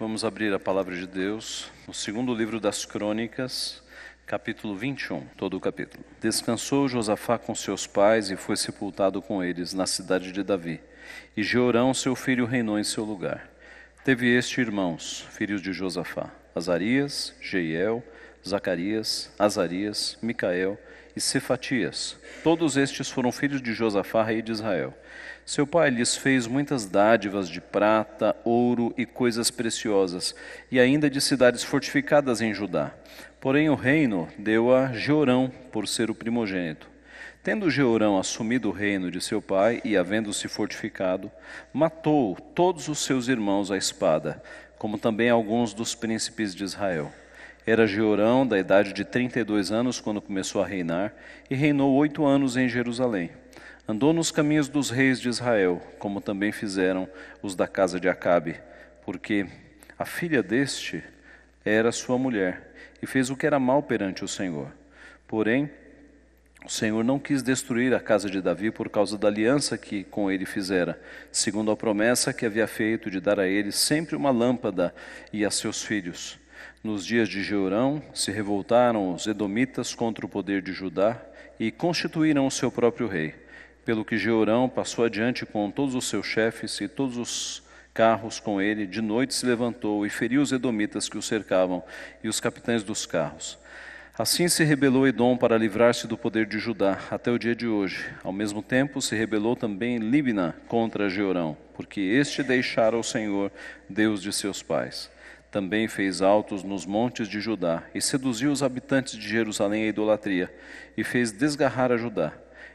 Vamos abrir a palavra de Deus no segundo livro das Crônicas, capítulo 21, todo o capítulo. Descansou Josafá com seus pais e foi sepultado com eles na cidade de Davi. E Jeorão, seu filho, reinou em seu lugar. Teve este irmãos, filhos de Josafá: Azarias, Jeiel, Zacarias, Azarias, Micael e Cefatias. Todos estes foram filhos de Josafá, rei de Israel. Seu pai lhes fez muitas dádivas de prata, ouro e coisas preciosas, e ainda de cidades fortificadas em Judá. Porém o reino deu a Jeorão, por ser o primogênito. Tendo Jeorão assumido o reino de seu pai e havendo-se fortificado, matou todos os seus irmãos à espada, como também alguns dos príncipes de Israel. Era Jeorão da idade de 32 anos quando começou a reinar, e reinou 8 anos em Jerusalém. Andou nos caminhos dos reis de Israel, como também fizeram os da casa de Acabe, porque a filha deste era sua mulher, e fez o que era mal perante o Senhor. Porém, o Senhor não quis destruir a casa de Davi por causa da aliança que com ele fizera, segundo a promessa que havia feito de dar a ele sempre uma lâmpada e a seus filhos. Nos dias de Jeorão se revoltaram os edomitas contra o poder de Judá e constituíram o seu próprio rei. Pelo que Jeorão passou adiante com todos os seus chefes e todos os carros com ele, de noite se levantou e feriu os edomitas que o cercavam e os capitães dos carros. Assim se rebelou Edom para livrar-se do poder de Judá, até o dia de hoje. Ao mesmo tempo se rebelou também Libna contra Jeorão, porque este deixara o Senhor, Deus de seus pais. Também fez altos nos montes de Judá e seduziu os habitantes de Jerusalém à idolatria e fez desgarrar a Judá.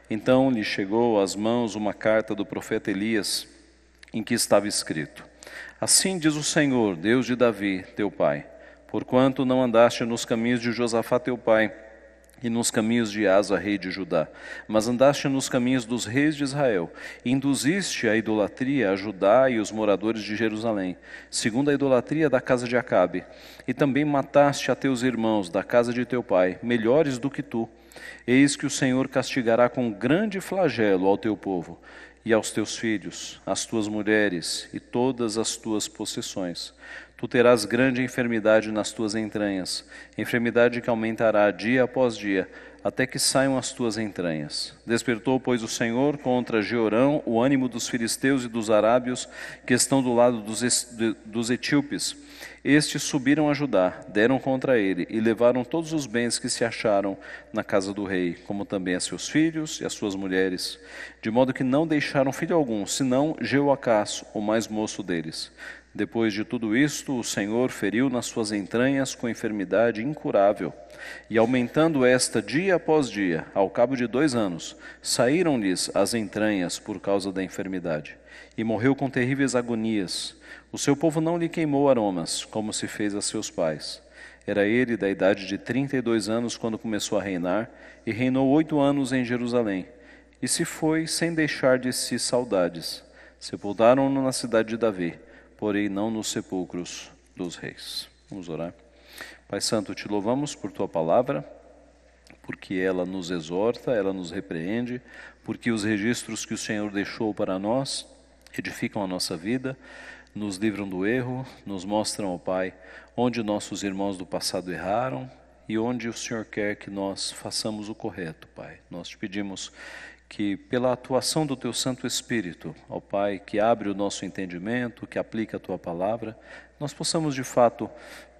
Então lhe chegou às mãos uma carta do profeta Elias, em que estava escrito: Assim diz o Senhor, Deus de Davi, teu pai, porquanto não andaste nos caminhos de Josafá teu pai, e nos caminhos de Asa, rei de Judá, mas andaste nos caminhos dos reis de Israel, e induziste a idolatria a Judá e os moradores de Jerusalém, segundo a idolatria da casa de Acabe, e também mataste a teus irmãos da casa de teu pai, melhores do que tu. Eis que o Senhor castigará com grande flagelo ao teu povo, e aos teus filhos, às tuas mulheres e todas as tuas possessões. Tu terás grande enfermidade nas tuas entranhas, enfermidade que aumentará dia após dia, até que saiam as tuas entranhas. Despertou, pois, o Senhor contra Jeorão o ânimo dos filisteus e dos arábios que estão do lado dos etíopes. Estes subiram a Judá, deram contra ele e levaram todos os bens que se acharam na casa do rei, como também a seus filhos e as suas mulheres, de modo que não deixaram filho algum, senão Jeoacás, o mais moço deles. Depois de tudo isto, o Senhor feriu nas suas entranhas com enfermidade incurável, e aumentando esta dia após dia, ao cabo de 2 anos, saíram-lhes as entranhas por causa da enfermidade, e morreu com terríveis agonias. O seu povo não lhe queimou aromas, como se fez a seus pais. Era ele da idade de 32 anos quando começou a reinar, e reinou 8 anos em Jerusalém. E se foi sem deixar de si saudades. Sepultaram-no na cidade de Davi, porém não nos sepulcros dos reis. Vamos orar. Pai Santo, te louvamos por tua palavra, porque ela nos exorta, ela nos repreende, porque os registros que o Senhor deixou para nós edificam a nossa vida, nos livram do erro, nos mostram, ó Pai, onde nossos irmãos do passado erraram e onde o Senhor quer que nós façamos o correto, Pai. Nós te pedimos que pela atuação do Teu Santo Espírito, ó Pai, que abre o nosso entendimento, que aplica a Tua palavra, nós possamos de fato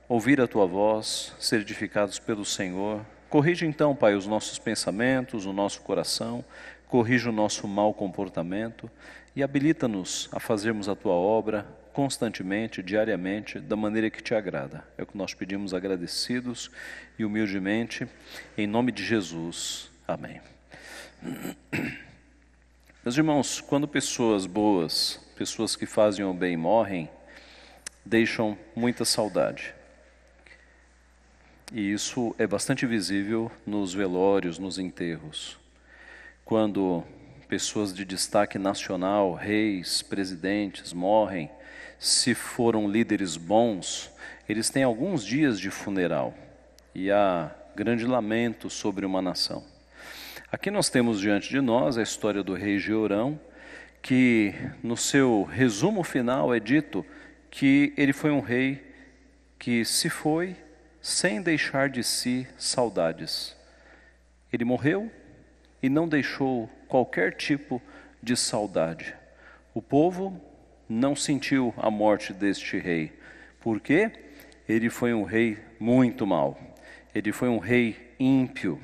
ouvir a Tua voz, ser edificados pelo Senhor. Corrige então, Pai, os nossos pensamentos, o nosso coração, corrige o nosso mau comportamento e habilita-nos a fazermos a Tua obra constantemente, diariamente, da maneira que Te agrada. É o que nós pedimos agradecidos e humildemente, em nome de Jesus. Amém. Meus irmãos, quando pessoas boas, pessoas que fazem o bem morrem, deixam muita saudade. E isso é bastante visível nos velórios, nos enterros. Quando pessoas de destaque nacional, reis, presidentes, morrem, se foram líderes bons, eles têm alguns dias de funeral. E há grande lamento sobre uma nação. Aqui nós temos diante de nós a história do rei Jeorão, que no seu resumo final é dito que ele foi um rei que se foi sem deixar de si saudades. Ele morreu e não deixou qualquer tipo de saudade. O povo não sentiu a morte deste rei. Por quê? Ele foi um rei muito mau. Ele foi um rei ímpio.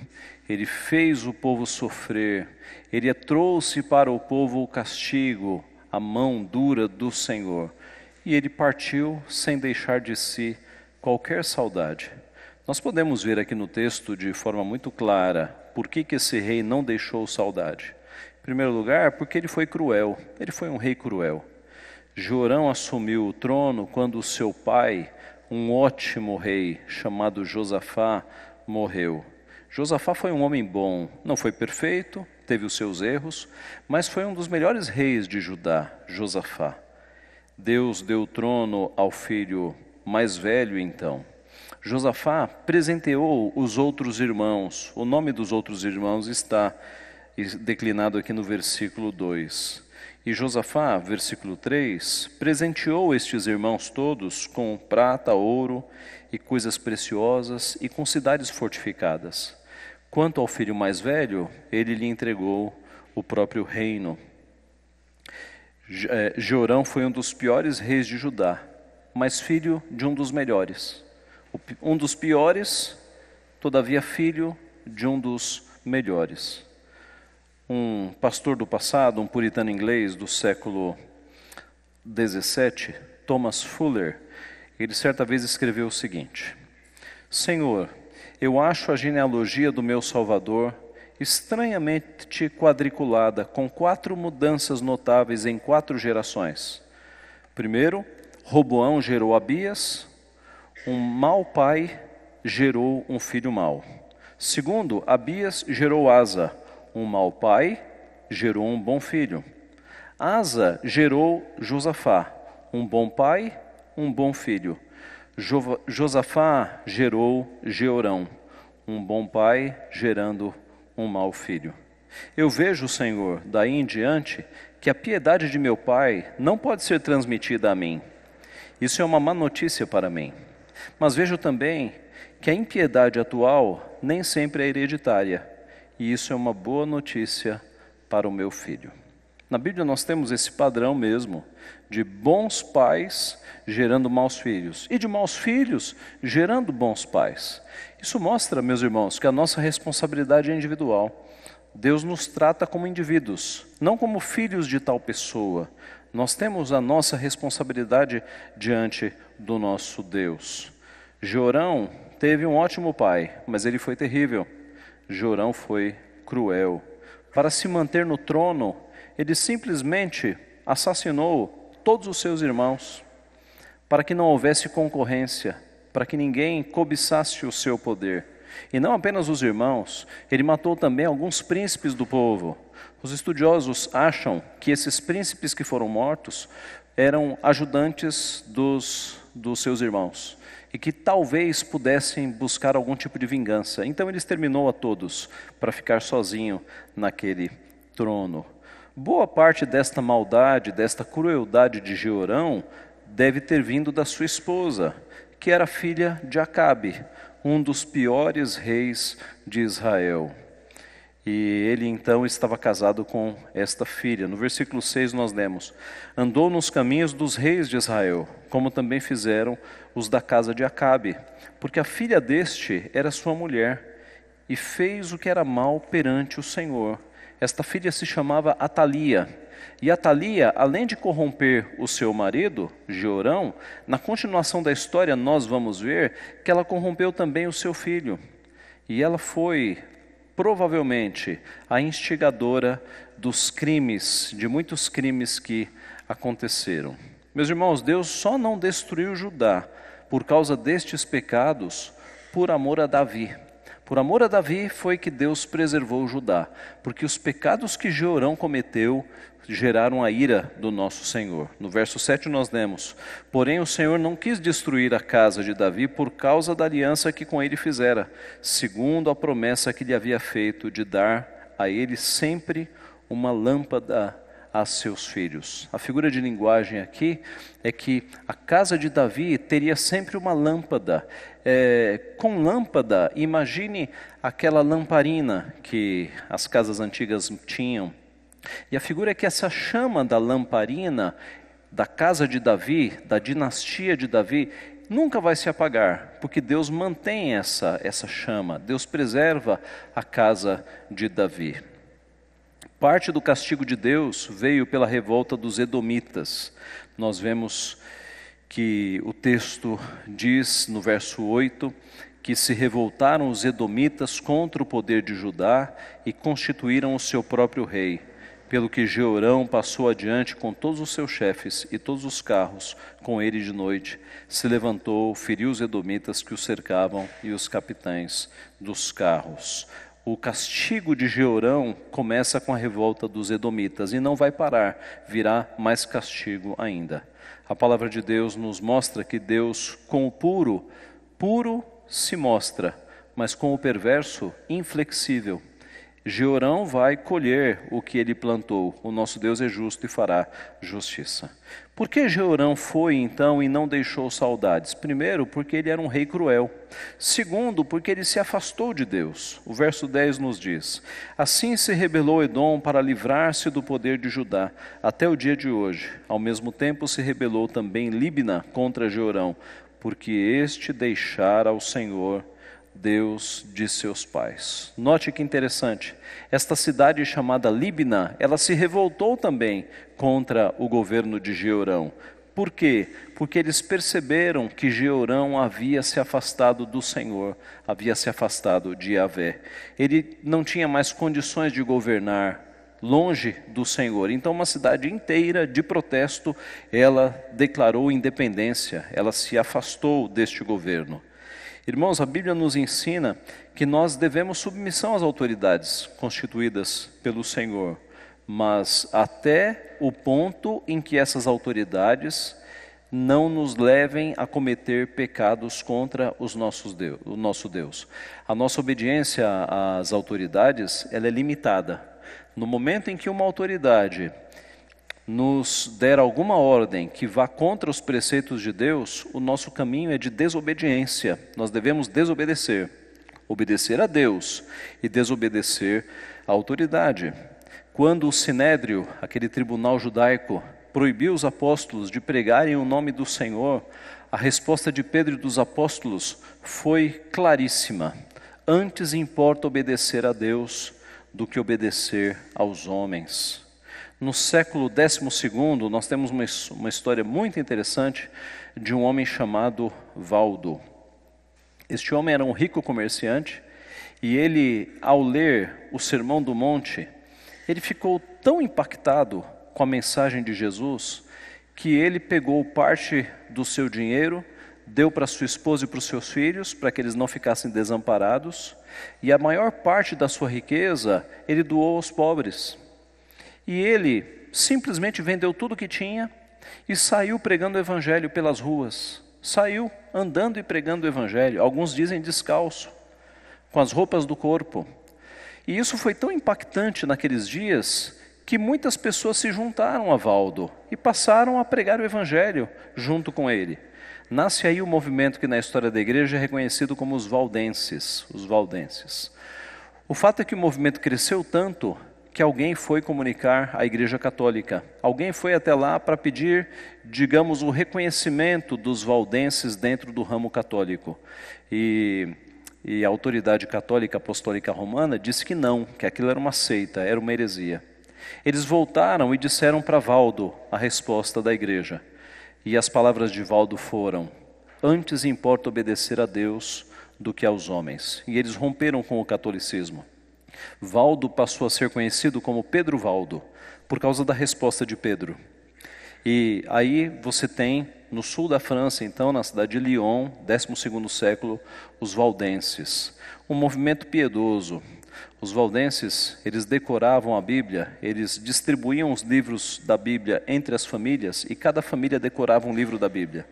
Ele fez o povo sofrer. Ele trouxe para o povo o castigo, a mão dura do Senhor. E ele partiu sem deixar de si qualquer saudade. Nós podemos ver aqui no texto de forma muito clara por que esse rei não deixou saudade. Em primeiro lugar, porque ele foi cruel. Ele foi um rei cruel. Jorão assumiu o trono quando seu pai, um ótimo rei chamado Josafá, morreu. Josafá foi um homem bom, não foi perfeito, teve os seus erros, mas foi um dos melhores reis de Judá, Josafá. Deus deu o trono ao filho mais velho então. Josafá presenteou os outros irmãos. O nome dos outros irmãos está declinado aqui no versículo 2. E Josafá, versículo 3, presenteou estes irmãos todos com prata, ouro e coisas preciosas e com cidades fortificadas. Quanto ao filho mais velho, ele lhe entregou o próprio reino. Jorão foi um dos piores reis de Judá, mas filho de um dos melhores. Um dos piores, todavia filho de um dos melhores. Um pastor do passado, um puritano inglês do século XVII, Thomas Fuller, ele certa vez escreveu o seguinte: Senhor, eu acho a genealogia do meu Salvador estranhamente quadriculada, com 4 mudanças notáveis em 4 gerações. Primeiro, Roboão gerou Abias, um mau pai gerou um filho mau. Segundo, Abias gerou Asa, um mau pai gerou um bom filho. Asa gerou Josafá, um bom pai, um bom filho. Josafá gerou Jeorão, um bom pai gerando um mau filho. Eu vejo, Senhor, daí em diante, que a piedade de meu pai não pode ser transmitida a mim. Isso é uma má notícia para mim. Mas vejo também que a impiedade atual nem sempre é hereditária. E isso é uma boa notícia para o meu filho. Na Bíblia nós temos esse padrão mesmo, de bons pais gerando maus filhos, e de maus filhos gerando bons pais. Isso mostra, meus irmãos, que a nossa responsabilidade é individual. Deus nos trata como indivíduos, não como filhos de tal pessoa. Nós temos a nossa responsabilidade diante do nosso Deus. Jorão teve um ótimo pai, mas ele foi terrível. Jorão foi cruel. Para se manter no trono, ele simplesmente assassinou todos os seus irmãos, para que não houvesse concorrência, para que ninguém cobiçasse o seu poder. E não apenas os irmãos, ele matou também alguns príncipes do povo. Os estudiosos acham que esses príncipes que foram mortos eram ajudantes dos seus irmãos, e que talvez pudessem buscar algum tipo de vingança. Então ele exterminou a todos para ficar sozinho naquele trono. Boa parte desta maldade, desta crueldade de Jeorão, deve ter vindo da sua esposa, que era filha de Acabe, um dos piores reis de Israel. E ele então estava casado com esta filha. No versículo 6 nós lemos: andou nos caminhos dos reis de Israel, como também fizeram os da casa de Acabe, porque a filha deste era sua mulher, e fez o que era mal perante o Senhor. Esta filha se chamava Atalia. E Atalia, além de corromper o seu marido, Jeorão, na continuação da história nós vamos ver que ela corrompeu também o seu filho. E ela foi provavelmente a instigadora dos crimes, de muitos crimes que aconteceram. Meus irmãos, Deus só não destruiu Judá por causa destes pecados por amor a Davi. Por amor a Davi foi que Deus preservou Judá, porque os pecados que Jeorão cometeu geraram a ira do nosso Senhor. No verso 7 nós lemos: porém o Senhor não quis destruir a casa de Davi por causa da aliança que com ele fizera, segundo a promessa que lhe havia feito de dar a ele sempre uma lâmpada a seus filhos. A figura de linguagem aqui é que a casa de Davi teria sempre uma lâmpada. Com lâmpada, imagine aquela lamparina que as casas antigas tinham. E a figura é que essa chama da lamparina, da casa de Davi, da dinastia de Davi, nunca vai se apagar, porque Deus mantém essa chama, Deus preserva a casa de Davi. Parte do castigo de Deus veio pela revolta dos edomitas. Nós vemos que o texto diz no verso 8, que se revoltaram os edomitas contra o poder de Judá e constituíram o seu próprio rei, pelo que Jeorão passou adiante com todos os seus chefes e todos os carros com ele de noite, se levantou, feriu os edomitas que o cercavam e os capitães dos carros. O castigo de Jeorão começa com a revolta dos edomitas e não vai parar, virá mais castigo ainda. A palavra de Deus nos mostra que Deus, com o puro se mostra, mas com o perverso, inflexível. Jeorão vai colher o que ele plantou. O nosso Deus é justo e fará justiça. Por que Jeorão foi então e não deixou saudades? Primeiro, porque ele era um rei cruel. Segundo, porque ele se afastou de Deus. O verso 10 nos diz: assim se rebelou Edom para livrar-se do poder de Judá, até o dia de hoje. Ao mesmo tempo se rebelou também Líbna contra Jeorão, porque este deixara ao Senhor, Deus de seus pais. Note que interessante, esta cidade chamada Líbna, ela se revoltou também contra o governo de Jeorão. Por quê? Porque eles perceberam que Jeorão havia se afastado do Senhor, havia se afastado de Yahvé. Ele não tinha mais condições de governar longe do Senhor. Então uma cidade inteira de protesto, ela declarou independência, ela se afastou deste governo. Irmãos, a Bíblia nos ensina que nós devemos submissão às autoridades constituídas pelo Senhor, mas até o ponto em que essas autoridades não nos levem a cometer pecados contra o nosso Deus. A nossa obediência às autoridades, ela é limitada. No momento em que uma autoridade nos der alguma ordem que vá contra os preceitos de Deus, o nosso caminho é de desobediência. Nós devemos desobedecer, obedecer a Deus e desobedecer à autoridade. Quando o Sinédrio, aquele tribunal judaico, proibiu os apóstolos de pregarem o nome do Senhor, a resposta de Pedro e dos apóstolos foi claríssima: antes importa obedecer a Deus do que obedecer aos homens. No século XII, nós temos uma história muito interessante de um homem chamado Valdo. Este homem era um rico comerciante e ele, ao ler o Sermão do Monte, ele ficou tão impactado com a mensagem de Jesus que ele pegou parte do seu dinheiro, deu para sua esposa e para os seus filhos, para que eles não ficassem desamparados, e a maior parte da sua riqueza ele doou aos pobres. E ele simplesmente vendeu tudo o que tinha e saiu pregando o evangelho pelas ruas. Saiu andando e pregando o evangelho. Alguns dizem descalço, com as roupas do corpo. E isso foi tão impactante naqueles dias que muitas pessoas se juntaram a Valdo e passaram a pregar o evangelho junto com ele. Nasce aí o movimento que na história da igreja é reconhecido como os valdenses. O fato é que o movimento cresceu tanto que alguém foi comunicar à Igreja Católica. Alguém foi até lá para pedir, digamos, o reconhecimento dos valdenses dentro do ramo católico. E a autoridade católica apostólica romana disse que não, que aquilo era uma seita, era uma heresia. Eles voltaram e disseram para Valdo a resposta da igreja. E as palavras de Valdo foram: antes importa obedecer a Deus do que aos homens. E eles romperam com o catolicismo. Valdo passou a ser conhecido como Pedro Valdo, por causa da resposta de Pedro. E aí você tem, no sul da França, então, na cidade de Lyon, 12º século, os valdenses. Um movimento piedoso. Os valdenses, eles decoravam a Bíblia, eles distribuíam os livros da Bíblia entre as famílias, e cada família decorava um livro da Bíblia.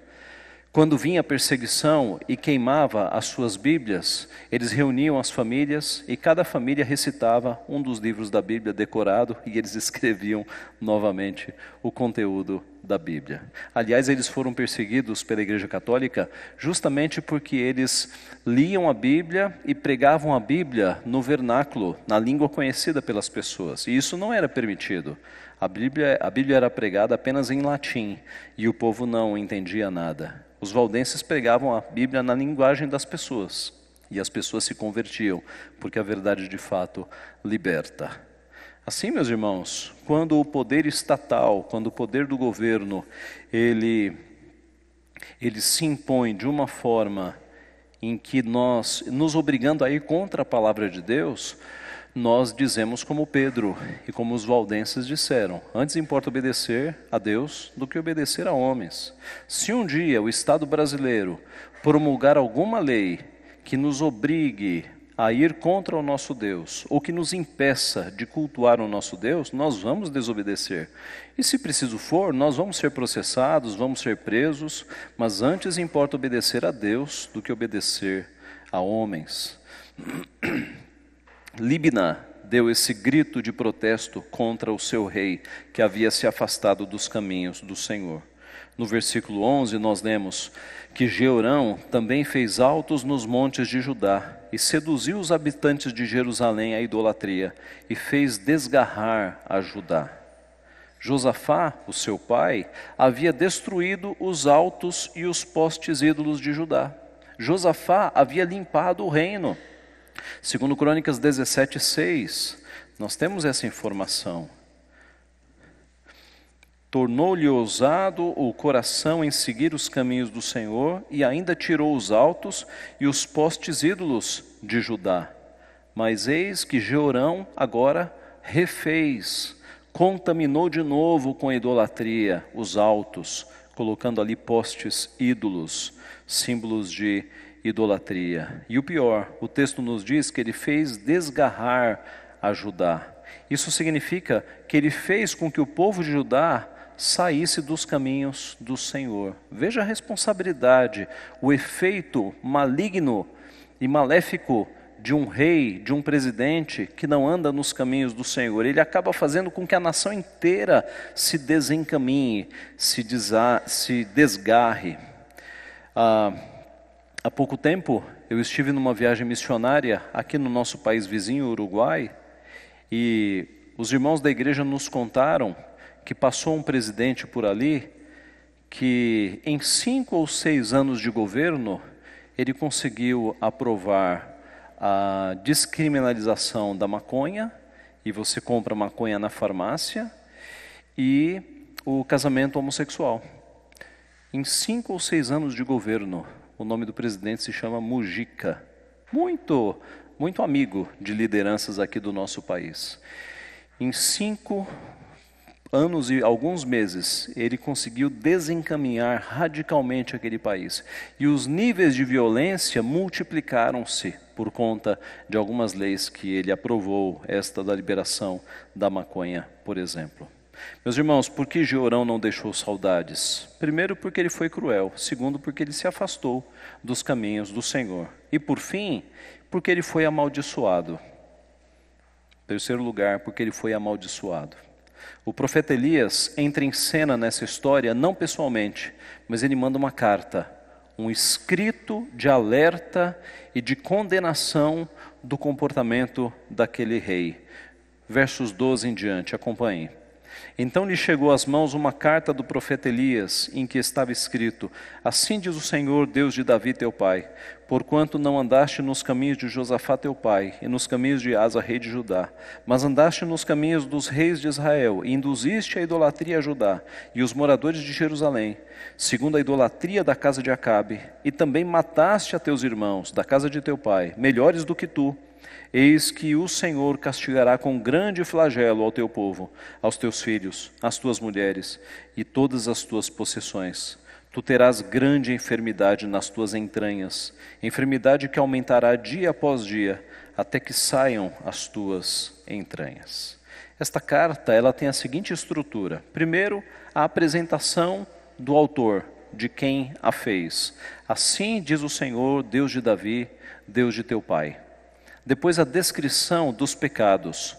Quando vinha a perseguição e queimava as suas Bíblias, eles reuniam as famílias e cada família recitava um dos livros da Bíblia decorado e eles escreviam novamente o conteúdo da Bíblia. Aliás, eles foram perseguidos pela Igreja Católica justamente porque eles liam a Bíblia e pregavam a Bíblia no vernáculo, na língua conhecida pelas pessoas. E isso não era permitido. A Bíblia era pregada apenas em latim e o povo não entendia nada. Os valdenses pregavam a Bíblia na linguagem das pessoas e as pessoas se convertiam, porque a verdade de fato liberta. Assim, meus irmãos, quando o poder estatal, quando o poder do governo, ele se impõe de uma forma em que nos obrigando a ir contra a palavra de Deus, nós dizemos como Pedro e como os valdenses disseram: antes importa obedecer a Deus do que obedecer a homens. Se um dia o Estado brasileiro promulgar alguma lei que nos obrigue a ir contra o nosso Deus, ou que nos impeça de cultuar o nosso Deus, nós vamos desobedecer. E se preciso for, nós vamos ser processados, vamos ser presos, mas antes importa obedecer a Deus do que obedecer a homens. Libna deu esse grito de protesto contra o seu rei, que havia se afastado dos caminhos do Senhor. No versículo 11 nós lemos que Jeorão também fez altos nos montes de Judá e seduziu os habitantes de Jerusalém à idolatria e fez desgarrar a Judá. Josafá, o seu pai, havia destruído os altos e os postes ídolos de Judá. Josafá havia limpado o reino. Segundo Crônicas 17:6, nós temos essa informação. Tornou-lhe ousado o coração em seguir os caminhos do Senhor e ainda tirou os altos e os postes ídolos de Judá. Mas eis que Jeorão agora refez, contaminou de novo com a idolatria os altos, colocando ali postes ídolos, símbolos de idolatria. E o pior, o texto nos diz que ele fez desgarrar a Judá. Isso significa que ele fez com que o povo de Judá saísse dos caminhos do Senhor. Veja a responsabilidade, o efeito maligno e maléfico de um rei, de um presidente que não anda nos caminhos do Senhor. Ele acaba fazendo com que a nação inteira se desencaminhe, se desgarre. Há pouco tempo eu estive numa viagem missionária aqui no nosso país vizinho, Uruguai, e os irmãos da igreja nos contaram que passou um presidente por ali que em 5 ou 6 anos de governo ele conseguiu aprovar a descriminalização da maconha, e você compra maconha na farmácia, e o casamento homossexual. Em 5 ou 6 anos de governo, o nome do presidente se chama Mujica, muito amigo de lideranças aqui do nosso país. Em 5 anos e alguns meses, ele conseguiu desencaminhar radicalmente aquele país. E os níveis de violência multiplicaram-se por conta de algumas leis que ele aprovou, esta da liberação da maconha, por exemplo. Meus irmãos, por que Jeorão não deixou saudades? Primeiro, porque ele foi cruel. Segundo, porque ele se afastou dos caminhos do Senhor. E por fim, porque ele foi amaldiçoado. Terceiro lugar, porque ele foi amaldiçoado. O profeta Elias entra em cena nessa história, não pessoalmente, mas ele manda uma carta, um escrito de alerta e de condenação do comportamento daquele rei. Versos 12 em diante, acompanhem. Então lhe chegou às mãos uma carta do profeta Elias, em que estava escrito: assim diz o Senhor, Deus de Davi teu pai, porquanto não andaste nos caminhos de Josafá teu pai, e nos caminhos de Asa, rei de Judá, mas andaste nos caminhos dos reis de Israel, e induziste a idolatria a Judá, e os moradores de Jerusalém, segundo a idolatria da casa de Acabe, e também mataste a teus irmãos, da casa de teu pai, melhores do que tu. Eis que o Senhor castigará com grande flagelo ao teu povo, aos teus filhos, às tuas mulheres e todas as tuas possessões. Tu terás grande enfermidade nas tuas entranhas, enfermidade que aumentará dia após dia, até que saiam as tuas entranhas. Esta carta, ela tem a seguinte estrutura. Primeiro, a apresentação do autor, de quem a fez. Assim diz o Senhor, Deus de Davi, Deus de teu pai. Depois a descrição dos pecados.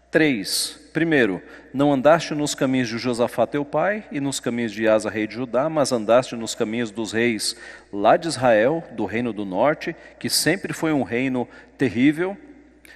3. Primeiro, não andaste nos caminhos de Josafá teu pai e nos caminhos de Asa, rei de Judá, mas andaste nos caminhos dos reis lá de Israel, do reino do norte, que sempre foi um reino terrível.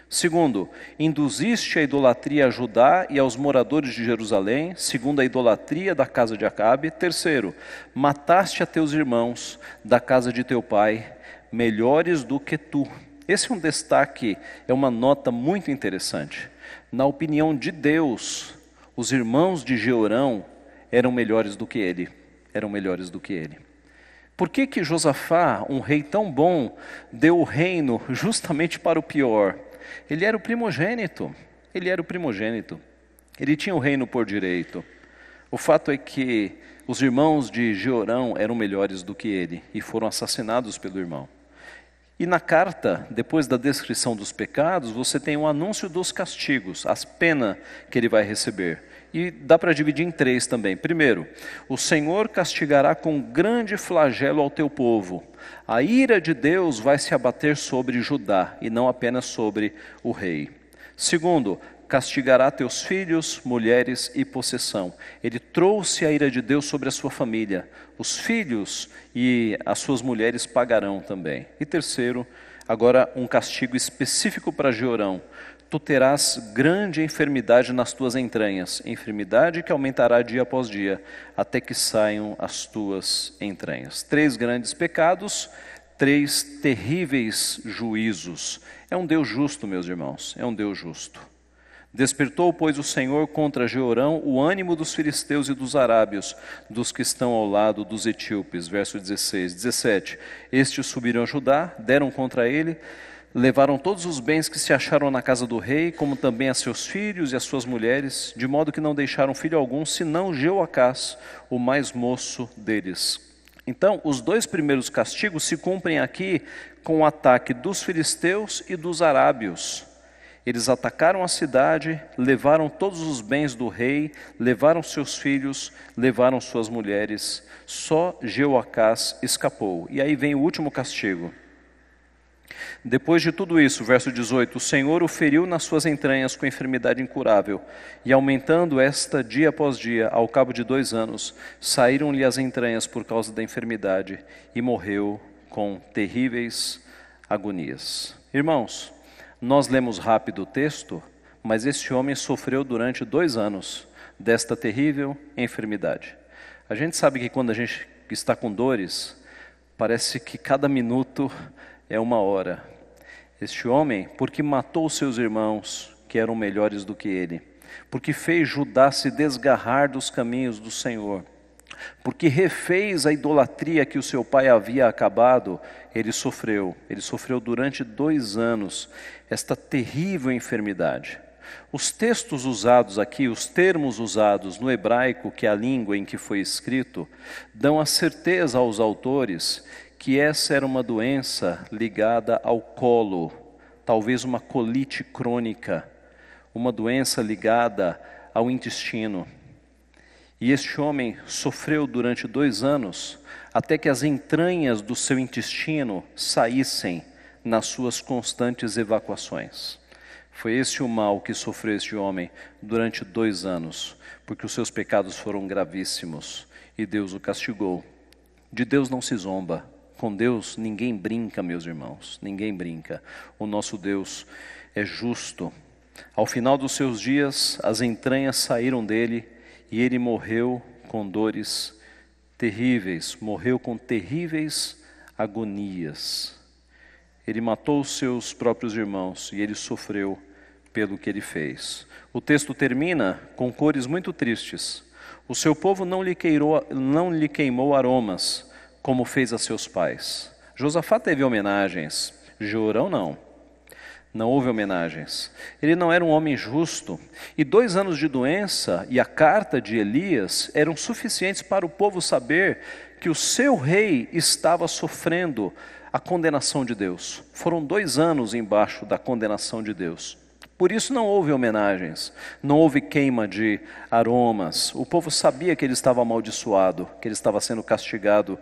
Segundo, induziste a idolatria a Judá e aos moradores de Jerusalém, segundo a idolatria da casa de Acabe. Terceiro, mataste a teus irmãos da casa de teu pai, melhores do que tu. Esse é um destaque, é uma nota muito interessante. Na opinião de Deus, os irmãos de Jeorão eram melhores do que ele. Eram melhores do que ele. Por que que Josafá, um rei tão bom, deu o reino justamente para o pior? Ele era o primogênito. Ele era o primogênito. Ele tinha o reino por direito. O fato é que os irmãos de Jeorão eram melhores do que ele e foram assassinados pelo irmão. E na carta, depois da descrição dos pecados, você tem um anúncio dos castigos, as penas que ele vai receber. E dá para dividir em 3 também. Primeiro, o Senhor castigará com grande flagelo ao teu povo. A ira de Deus vai se abater sobre Judá e não apenas sobre o rei. Segundo, castigará teus filhos, mulheres e possessão. Ele trouxe a ira de Deus sobre a sua família. Os filhos e as suas mulheres pagarão também. E terceiro, agora um castigo específico para Jeorão. Tu terás grande enfermidade nas tuas entranhas, enfermidade que aumentará dia após dia, até que saiam as tuas entranhas. 3 grandes pecados, 3 terríveis juízos. É um Deus justo, meus irmãos, é um Deus justo. Despertou, pois, o Senhor contra Jeorão o ânimo dos filisteus e dos arábios, dos que estão ao lado dos etíopes. Verso 16, 17. Estes subiram a Judá, deram contra ele, levaram todos os bens que se acharam na casa do rei, como também a seus filhos e as suas mulheres, de modo que não deixaram filho algum, senão Jeoacás, o mais moço deles. Então, os 2 primeiros castigos se cumprem aqui com o ataque dos filisteus e dos arábios. Eles atacaram a cidade, levaram todos os bens do rei, levaram seus filhos, levaram suas mulheres. Só Jeoacás escapou. E aí vem o último castigo. Depois de tudo isso, verso 18, o Senhor o feriu nas suas entranhas com enfermidade incurável, e aumentando esta dia após dia, ao cabo de 2 anos, saíram-lhe as entranhas por causa da enfermidade, e morreu com terríveis agonias. Irmãos, nós lemos rápido o texto, mas esse homem sofreu durante 2 anos desta terrível enfermidade. A gente sabe que quando a gente está com dores, parece que cada minuto é 1 hora. Este homem, porque matou seus irmãos, que eram melhores do que ele, porque fez Judá se desgarrar dos caminhos do Senhor, porque refez a idolatria que o seu pai havia acabado, ele sofreu durante 2 anos esta terrível enfermidade. Os textos usados aqui, os termos usados no hebraico, que é a língua em que foi escrito, dão a certeza aos autores que essa era uma doença ligada ao colo, talvez uma colite crônica, uma doença ligada ao intestino. E este homem sofreu durante 2 anos, até que as entranhas do seu intestino saíssem nas suas constantes evacuações. Foi esse o mal que sofreu este homem durante 2 anos, porque os seus pecados foram gravíssimos e Deus o castigou. De Deus não se zomba. Com Deus ninguém brinca, meus irmãos, ninguém brinca. O nosso Deus é justo. Ao final dos seus dias, as entranhas saíram dele e ele morreu com dores terríveis, morreu com terríveis agonias. Ele matou os seus próprios irmãos e ele sofreu pelo que ele fez. O texto termina com cores muito tristes. O seu povo não lhe queimou aromas, como fez a seus pais. Josafá teve homenagens, Jeorão não houve homenagens. Ele não era um homem justo, e 2 anos de doença e a carta de Elias eram suficientes para o povo saber que o seu rei estava sofrendo a condenação de Deus. Foram 2 anos embaixo da condenação de Deus. Por isso não houve homenagens, não houve queima de aromas. O povo sabia que ele estava amaldiçoado, que ele estava sendo castigado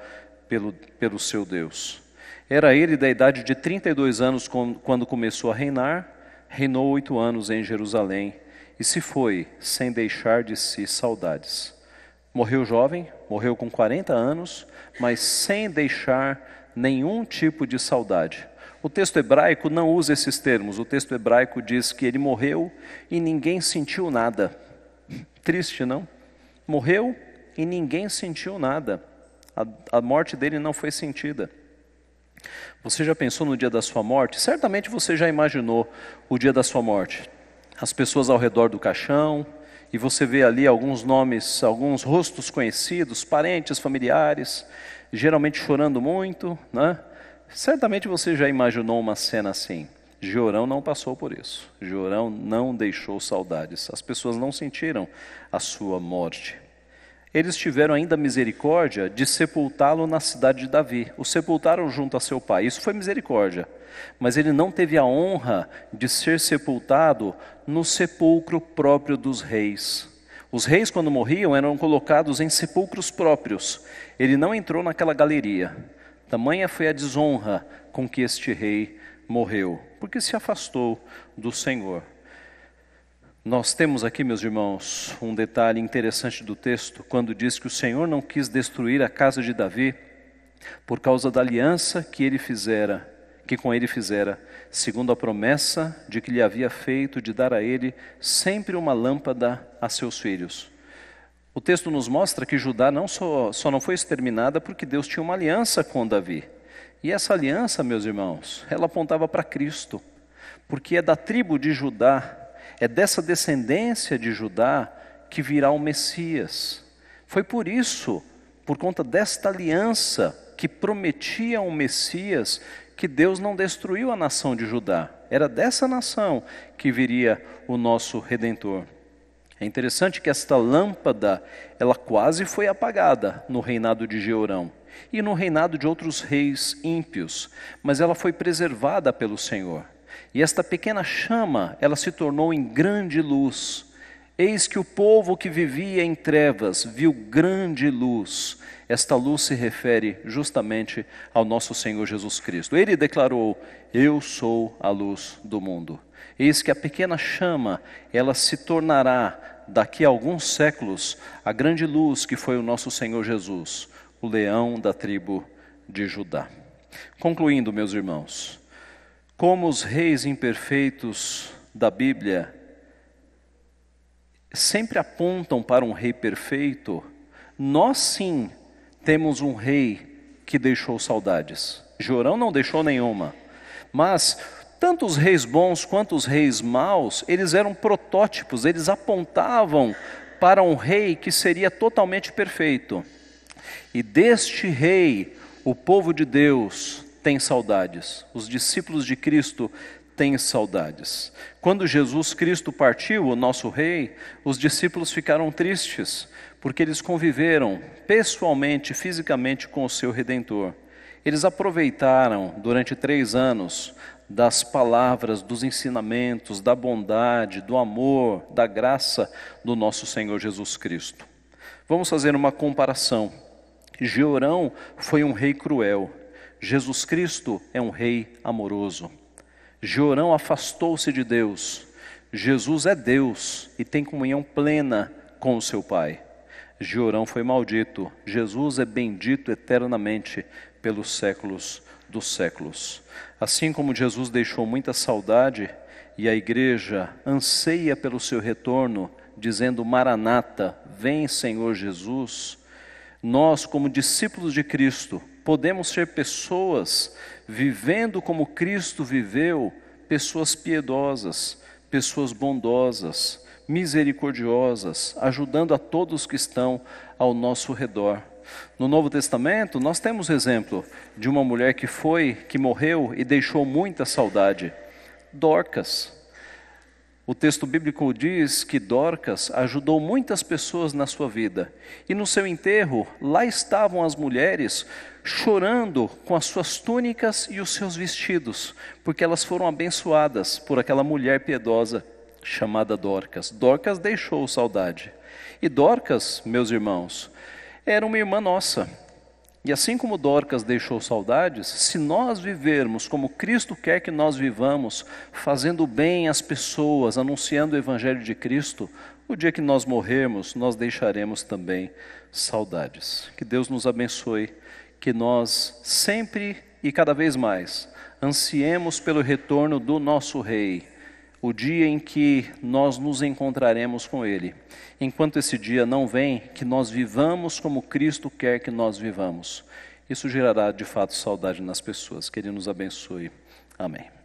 pelo seu Deus. Era ele da idade de 32 anos quando começou a reinar, reinou 8 anos em Jerusalém e se foi sem deixar de si saudades. Morreu jovem, morreu com 40 anos, mas sem deixar nenhum tipo de saudade. O texto hebraico não usa esses termos. O texto hebraico diz que ele morreu e ninguém sentiu nada. Triste, não? Morreu e ninguém sentiu nada. A morte dele não foi sentida. Você já pensou no dia da sua morte? Certamente você já imaginou o dia da sua morte. As pessoas ao redor do caixão, e você vê ali alguns nomes, alguns rostos conhecidos, parentes, familiares, geralmente chorando muito, né? Certamente você já imaginou uma cena assim. Jeorão não passou por isso. Jeorão não deixou saudades. As pessoas não sentiram a sua morte. Eles tiveram ainda misericórdia de sepultá-lo na cidade de Davi. O sepultaram junto a seu pai. Isso foi misericórdia. Mas ele não teve a honra de ser sepultado no sepulcro próprio dos reis. Os reis, quando morriam, eram colocados em sepulcros próprios. Ele não entrou naquela galeria. Tamanha foi a desonra com que este rei morreu, porque se afastou do Senhor. Nós temos aqui, meus irmãos, um detalhe interessante do texto, quando diz que o Senhor não quis destruir a casa de Davi por causa da aliança que com ele fizera, segundo a promessa de que lhe havia feito de dar a ele sempre uma lâmpada a seus filhos. O texto nos mostra que Judá só não foi exterminada porque Deus tinha uma aliança com Davi. E essa aliança, meus irmãos, ela apontava para Cristo, porque é da tribo de Judá, é dessa descendência de Judá que virá o Messias. Foi por isso, por conta desta aliança que prometia um Messias, que Deus não destruiu a nação de Judá. Era dessa nação que viria o nosso Redentor. É interessante que esta lâmpada, ela quase foi apagada no reinado de Jeorão e no reinado de outros reis ímpios, mas ela foi preservada pelo Senhor. E esta pequena chama, ela se tornou em grande luz. Eis que o povo que vivia em trevas viu grande luz. Esta luz se refere justamente ao nosso Senhor Jesus Cristo. Ele declarou: eu sou a luz do mundo. Eis que a pequena chama, ela se tornará, daqui a alguns séculos, a grande luz que foi o nosso Senhor Jesus, o leão da tribo de Judá. Concluindo, meus irmãos, como os reis imperfeitos da Bíblia sempre apontam para um rei perfeito, nós sim temos um rei que deixou saudades. Jeorão não deixou nenhuma, mas tanto os reis bons quanto os reis maus, eles eram protótipos, eles apontavam para um rei que seria totalmente perfeito. E deste rei, o povo de Deus tem saudades, os discípulos de Cristo têm saudades. Quando Jesus Cristo partiu, o nosso rei, os discípulos ficaram tristes, porque eles conviveram pessoalmente, fisicamente com o seu Redentor. Eles aproveitaram durante 3 anos das palavras, dos ensinamentos, da bondade, do amor, da graça do nosso Senhor Jesus Cristo. Vamos fazer uma comparação. Jeorão foi um rei cruel. Jesus Cristo é um rei amoroso. Jeorão afastou-se de Deus. Jesus é Deus e tem comunhão plena com o seu Pai. Jeorão foi maldito. Jesus é bendito eternamente pelos séculos dos séculos. Assim como Jesus deixou muita saudade e a igreja anseia pelo seu retorno, dizendo: Maranata, vem Senhor Jesus, nós, como discípulos de Cristo, podemos ser pessoas vivendo como Cristo viveu, pessoas piedosas, pessoas bondosas, misericordiosas, ajudando a todos que estão ao nosso redor. No Novo Testamento, nós temos exemplo de uma mulher que morreu e deixou muita saudade. Dorcas. O texto bíblico diz que Dorcas ajudou muitas pessoas na sua vida. E no seu enterro, lá estavam as mulheres chorando com as suas túnicas e os seus vestidos, porque elas foram abençoadas por aquela mulher piedosa chamada Dorcas. Dorcas deixou saudade. E Dorcas, meus irmãos, era uma irmã nossa. E assim como Dorcas deixou saudades, se nós vivermos como Cristo quer que nós vivamos, fazendo bem às pessoas, anunciando o Evangelho de Cristo, o dia que nós morrermos, nós deixaremos também saudades. Que Deus nos abençoe, que nós sempre e cada vez mais ansiemos pelo retorno do nosso Rei, o dia em que nós nos encontraremos com Ele. Enquanto esse dia não vem, que nós vivamos como Cristo quer que nós vivamos. Isso gerará de fato saudade nas pessoas. Que Ele nos abençoe. Amém.